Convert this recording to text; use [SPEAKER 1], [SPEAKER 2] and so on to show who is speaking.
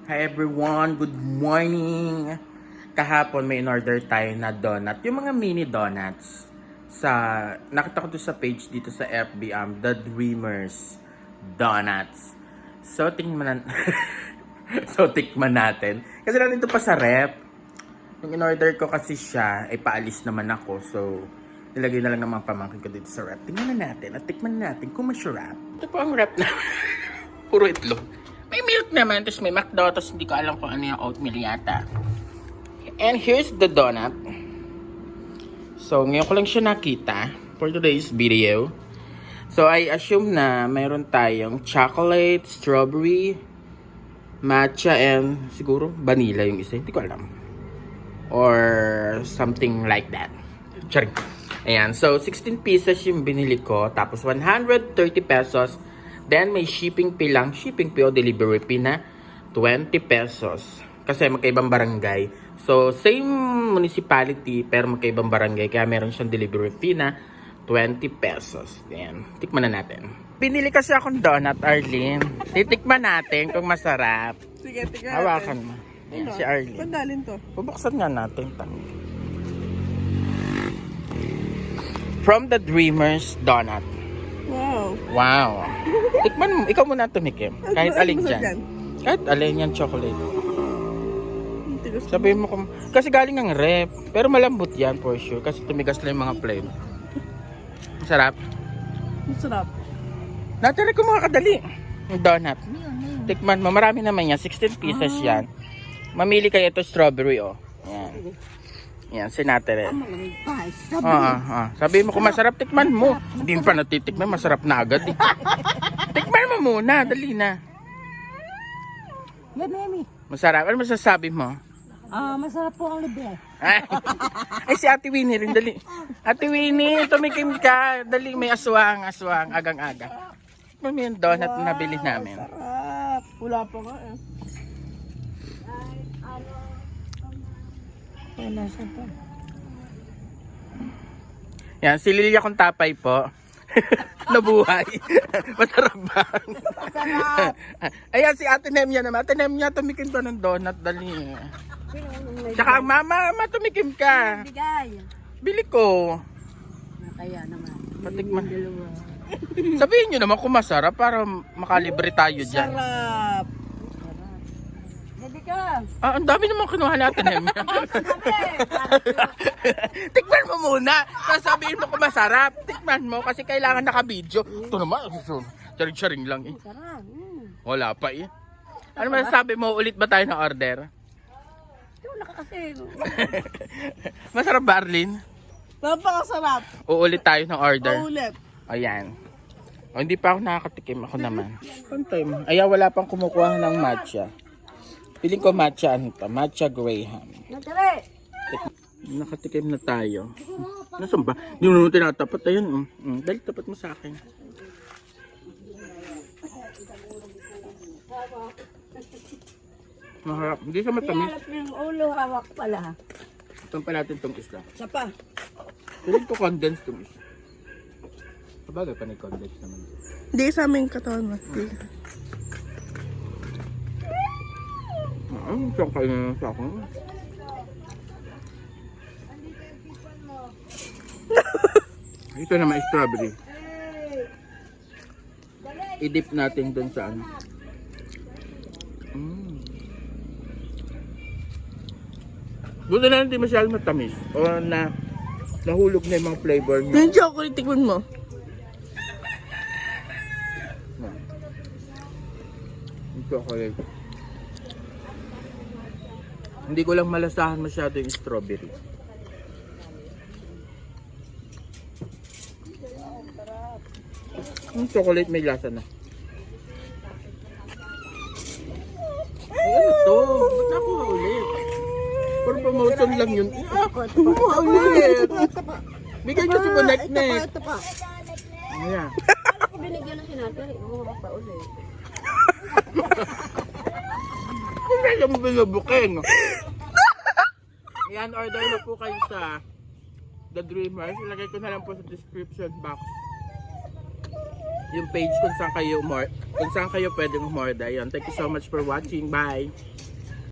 [SPEAKER 1] Hi everyone, good morning! Kahapon may in-order tayo na donut. Yung mga mini donuts. Nakita ko to sa page dito sa FB, The Dreamers Donuts. So, tikman natin. Kasi nandito pa sa rep. Yung in-order ko kasi siya, ay paalis naman ako. So, nilagay na lang ng mga pamangkin ko dito sa rep. Tingnan na natin at tikman natin kung masarap. Ito po ang rep na puro itlog. May milk naman, tapos may McDo, tapos hindi ko alam kung ano yung oatmeal yata. And here's the donut. So, ngayon ko lang siya nakita for today's video. So, I assume na mayroon tayong chocolate, strawberry, matcha, and siguro vanilla yung isa. Hindi ko alam. Or something like that. Charing. Ayan. So, 16 pieces yung binili ko. Tapos, 130 pesos. Then, may shipping fee lang. Shipping fee o delivery fee na 20 pesos. Kasi magkaibang barangay. So, same municipality, pero magkaibang barangay. Kaya meron siyang delivery fee na 20 pesos. Ayan. Tikman na natin. Binili kasi akong donut, Arlene. Titikman natin kung masarap.
[SPEAKER 2] Sige, tignan natin.
[SPEAKER 1] Hawakan mo. Ayan, si Arlene.
[SPEAKER 2] Saan dalhin to?
[SPEAKER 1] Bubuksan nga natin. From the Dreamers Donut.
[SPEAKER 2] Wow.
[SPEAKER 1] Wow. Tikman mo. Ikaw muna tumikim. Kahit
[SPEAKER 2] Ano
[SPEAKER 1] alin
[SPEAKER 2] masarap
[SPEAKER 1] dyan.
[SPEAKER 2] yan?
[SPEAKER 1] Kahit alin yan, chocolate.
[SPEAKER 2] Tigas.
[SPEAKER 1] Sabihin mo kung... Kasi galing ng rep. Pero malambot yan for sure. Kasi tumigas lang yung mga flavor. Masarap.
[SPEAKER 2] Masarap.
[SPEAKER 1] Natira ko mga kadali. Yung donut. Tikman mo. Marami naman yan. 16 pieces yan. Mamili kayo ito strawberry, oh. Yan. Yan, sinatire. Sabihin mo kung masarap, tikman mo. Hindi mo pa natitikman, masarap na agad eh. Tikman mo muna, dali na.
[SPEAKER 2] Mami.
[SPEAKER 1] Masarap. Ano masasabi mo?
[SPEAKER 2] Masarap po ang libre.
[SPEAKER 1] Ay, si Ate Winnie rin, dali. Ate Winnie, tumikim ka. Dali, may aswang, agang-aga. Mami yung donut na nabili namin.
[SPEAKER 2] Sarap. Wala pa nga eh.
[SPEAKER 1] Yan, si Lilia kong tapay po. Nabuhay. Masarap ba?
[SPEAKER 2] Masarap.
[SPEAKER 1] Ayan, si Ate Nemya naman. Ate Nemya, tumikim to ng donut. Dali. Tsaka, mama, tumikim ka.
[SPEAKER 2] Bigay.
[SPEAKER 1] Bili ko.
[SPEAKER 2] Kaya naman.
[SPEAKER 1] Patikman. Sabihin nyo naman kung masarap para makalibre tayo dyan.
[SPEAKER 2] Sarap. Hindi ka.
[SPEAKER 1] Ang dami naman kinuha natin, Nemya. Tikman mo muna. Tapos sabihin mo kung masarap. Tikman mo kasi kailangan naka-video. Ito naman, charing-charing lang eh.
[SPEAKER 2] Sarap.
[SPEAKER 1] Wala pa eh. Ano masasabi mo? Ulit ba tayo na order?
[SPEAKER 2] Wala ka kasi.
[SPEAKER 1] Masarap ba, Arlene?
[SPEAKER 2] Napakasarap.
[SPEAKER 1] Uulit tayo ng order.
[SPEAKER 2] Paulit.
[SPEAKER 1] Ayan. O, hindi pa ako nakakatikim. Ako naman. Pantay mo. Ayan, wala pang kumukuha ng matcha. Piling ko matcha, ano to? Matcha Graham.
[SPEAKER 2] Nagdali.
[SPEAKER 1] Nakatikim na tayo. Nasaan ba? Hindi mo naman tinatapat. Ayun. Dali, tapat mo sa akin. Maharap. Hindi siya matamis.
[SPEAKER 2] Pinalap yung ulo, hawak pala.
[SPEAKER 1] Ito pa natin itong isda.
[SPEAKER 2] Sapa.
[SPEAKER 1] Piling ko condensed itong isda. Sabagay pa na condensed naman.
[SPEAKER 2] Hindi sa aming katawan mo.
[SPEAKER 1] Siyang kainin sa akin. Ito naman strawberry. I-dip natin dun sa ano. Buti na hindi masyadong matamis. O na nahulog na yung mga flavor niya.
[SPEAKER 2] Yung chocolate, tikman mo.
[SPEAKER 1] Yung chocolate. Hindi ko lang malasahan masyado yung strawberry. Yung chocolate may lasa na. Ay, ano to? Ba't nakuha ulit? For promotion lang yun. Kumuha ulit! Bigay nyo si Connect-Net.
[SPEAKER 2] Ito pa.
[SPEAKER 1] Ayan.
[SPEAKER 2] Ako binigyan na sinatari. Oo, pa ulit.
[SPEAKER 1] Kung kaya mo binubukin. Ayan, order na po kayo sa The Dreamers. Ilagay ko na lang po sa description box. yung page kung saan kayo pwedeng umorder. Ayun, thank you so much for watching. Bye!